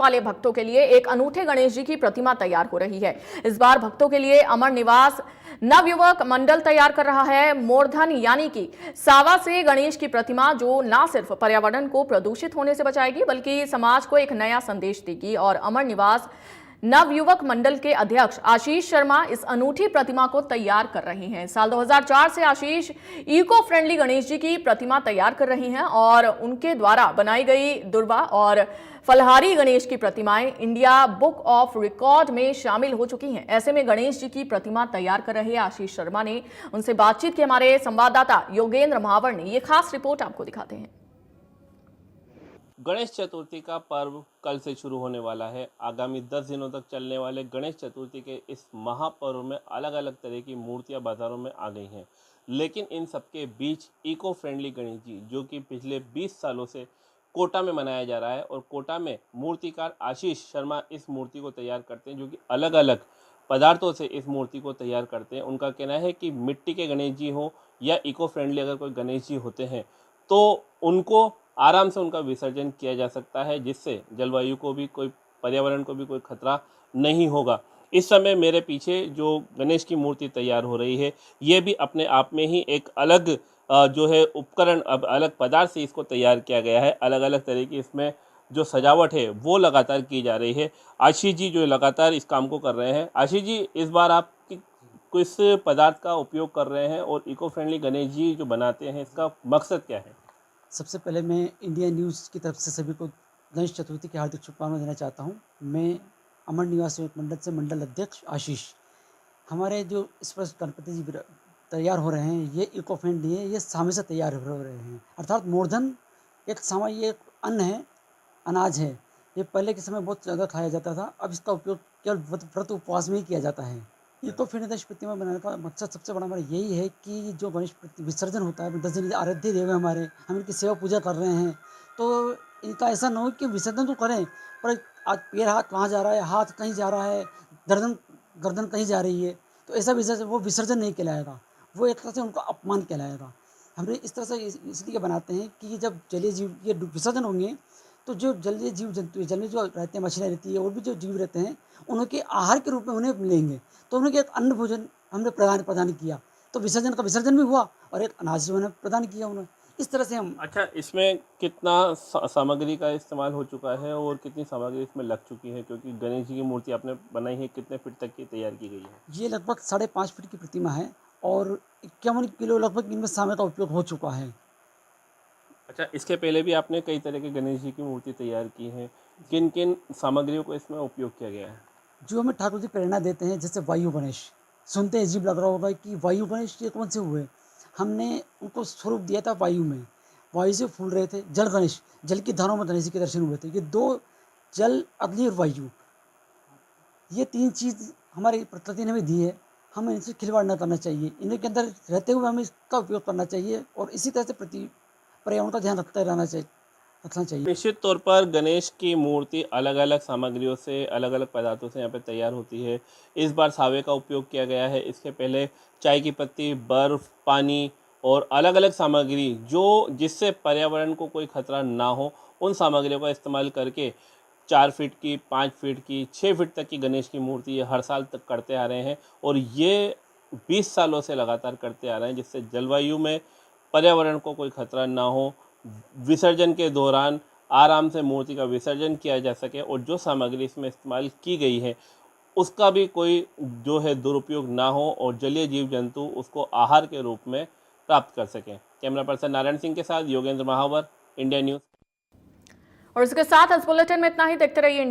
वाले भक्तों के लिए एक अनूठे गणेश जी की प्रतिमा तैयार हो रही है। इस बार भक्तों के लिए अमर निवास नवयुवक मंडल तैयार कर रहा है मोरधन यानी कि सावा से गणेश की प्रतिमा, जो न सिर्फ पर्यावरण को प्रदूषित होने से बचाएगी बल्कि समाज को एक नया संदेश देगी। और अमर निवास नवयुवक मंडल के अध्यक्ष आशीष शर्मा इस अनूठी प्रतिमा को तैयार कर रही हैं। साल 2004 से आशीष इको फ्रेंडली गणेश जी की प्रतिमा तैयार कर रही हैं और उनके द्वारा बनाई गई दुर्वा और फलहारी गणेश की प्रतिमाएं इंडिया बुक ऑफ रिकॉर्ड में शामिल हो चुकी हैं। ऐसे में गणेश जी की प्रतिमा तैयार कर रहे आशीष शर्मा ने उनसे बातचीत की। हमारे संवाददाता योगेंद्र महावर ने ये खास रिपोर्ट आपको दिखाते हैं। गणेश चतुर्थी का पर्व कल से शुरू होने वाला है। आगामी 10 दिनों तक चलने वाले गणेश चतुर्थी के इस महापर्व में अलग अलग तरह की मूर्तियां बाजारों में आ गई हैं, लेकिन इन सबके बीच इको फ्रेंडली गणेश जी, जो कि पिछले 20 सालों से कोटा में मनाया जा रहा है, और कोटा में मूर्तिकार आशीष शर्मा इस मूर्ति को तैयार करते हैं, जो कि अलग अलग पदार्थों से इस मूर्ति को तैयार करते हैं। उनका कहना है कि मिट्टी के गणेश जी हो या इको फ्रेंडली अगर कोई गणेश जी होते हैं तो उनको आराम से उनका विसर्जन किया जा सकता है, जिससे जलवायु को भी कोई, पर्यावरण को भी कोई खतरा नहीं होगा। इस समय मेरे पीछे जो गणेश की मूर्ति तैयार हो रही है, ये भी अपने आप में ही एक अलग जो है उपकरण, अब अलग पदार्थ से इसको तैयार किया गया है। अलग अलग तरह की इसमें जो सजावट है वो लगातार की जा रही है। आशीष जी जो लगातार इस काम को कर रहे हैं। आशीष जी, इस बार आप किस पदार्थ का उपयोग कर रहे हैं और इको फ्रेंडली गणेश जी जो बनाते हैं, इसका मकसद क्या है? सबसे पहले मैं इंडिया न्यूज़ की तरफ से सभी को गणेश चतुर्थी की हार्दिक शुभकामनाएं देना चाहता हूं। मैं अमर निवास युवक मंडल से मंडल अध्यक्ष आशीष। हमारे जो इस पर गणपति जी तैयार हो रहे हैं, ये इको फ्रेंडली है, ये सामे से तैयार हो रहे हैं। अर्थात मोरधन एक सामा, ये एक अन्न है, अनाज है। ये पहले के समय बहुत ज़्यादा खाया जाता था, अब इसका उपयोग केवल व्रत उपवास में ही किया जाता है। इको फ्रेंडली गणेश प्रतिमा बनाने का मकसद सबसे बड़ा हमारा यही है कि जो गणेश विसर्जन होता है, 10 दिन आराध्य देव है हमारे, हम इनकी सेवा पूजा कर रहे हैं, तो इनका ऐसा न हो कि विसर्जन तो करें पर आज पैर हाथ वहाँ जा रहा है, हाथ कहीं जा रहा है, गर्दन गर्दन कहीं जा रही है, तो ऐसा विसर्जन, वो विसर्जन नहीं कहलाएगा, वो एक तरह से उनका अपमान कहलाएगा। हमने इस तरह से इसलिए बनाते हैं कि जब जलीय जीव ये विसर्जन होंगे तो जो जलीय जीव जंतु, जल में जो रहते हैं, मछलियाँ रहती है और भी जो जीव रहते हैं, उनके आहार के रूप में उन्हें मिलेंगे। तो उनके एक अन्न भोजन हमने प्रदान किया, तो विसर्जन का विसर्जन भी हुआ और एक अनाज जो उन्हें प्रदान किया उन्होंने। इस तरह से हम। अच्छा, इसमें कितना सामग्री का इस्तेमाल हो चुका है और कितनी सामग्री इसमें लग चुकी है? क्योंकि गणेश जी की मूर्ति आपने बनाई है, कितने फीट तक की तैयार की गई है? ये लगभग 5.5 फीट की प्रतिमा है और 51 किलो लगभग इनमें सामे का उपयोग हो चुका है। अच्छा, इसके पहले भी आपने कई तरह के गणेश जी की मूर्ति तैयार की है। किन किन सामग्रियों को इसमें उपयोग किया गया है? जो हमें ठाकुर जी प्रेरणा देते हैं, जैसे वायु गणेश, सुनते ही अजीब लग रहा होगा कि वायु गणेश ये कौन से हुए। हमने उनको स्वरूप दिया था वायु में, वायु से फूल रहे थे। जल गणेश, जल की धाराओं में गणेश जी के दर्शन हुए थे। ये दो, जल, अग्नि और वायु, ये 3 चीज़ हमारी प्रकृति ने हमें दी है। हमें इनसे खिलवाड़ न करना चाहिए, इनके अंदर रहते हुए हमें इसका उपयोग करना चाहिए और इसी तरह से पर्यावरण का ध्यान रखना चाहिए। निश्चित तौर पर गणेश की मूर्ति अलग अलग सामग्रियों से, अलग अलग पदार्थों से यहाँ पे तैयार होती है। इस बार सावे का उपयोग किया गया है। इसके पहले चाय की पत्ती, बर्फ़, पानी और अलग अलग सामग्री, जो जिससे पर्यावरण को कोई खतरा ना हो, उन सामग्रियों का इस्तेमाल करके 4 फीट की, 5 फीट की, 6 फीट तक की गणेश की मूर्ति ये हर साल तक करते आ रहे हैं, और ये 20 सालों से लगातार करते आ रहे हैं, जिससे जलवायु में, पर्यावरण को कोई खतरा ना हो, विसर्जन के दौरान आराम से मूर्ति का विसर्जन किया जा सके, और जो सामग्री इसमें इस्तेमाल की गई है उसका भी कोई जो है दुरुपयोग ना हो और जलीय जीव जंतु उसको आहार के रूप में प्राप्त कर सकें। कैमरा पर्सन नारायण सिंह के साथ योगेंद्र महावर, इंडिया न्यूज़। और इसके साथ इस बुलेटिन में इतना ही। देखते रहिए इंडिया।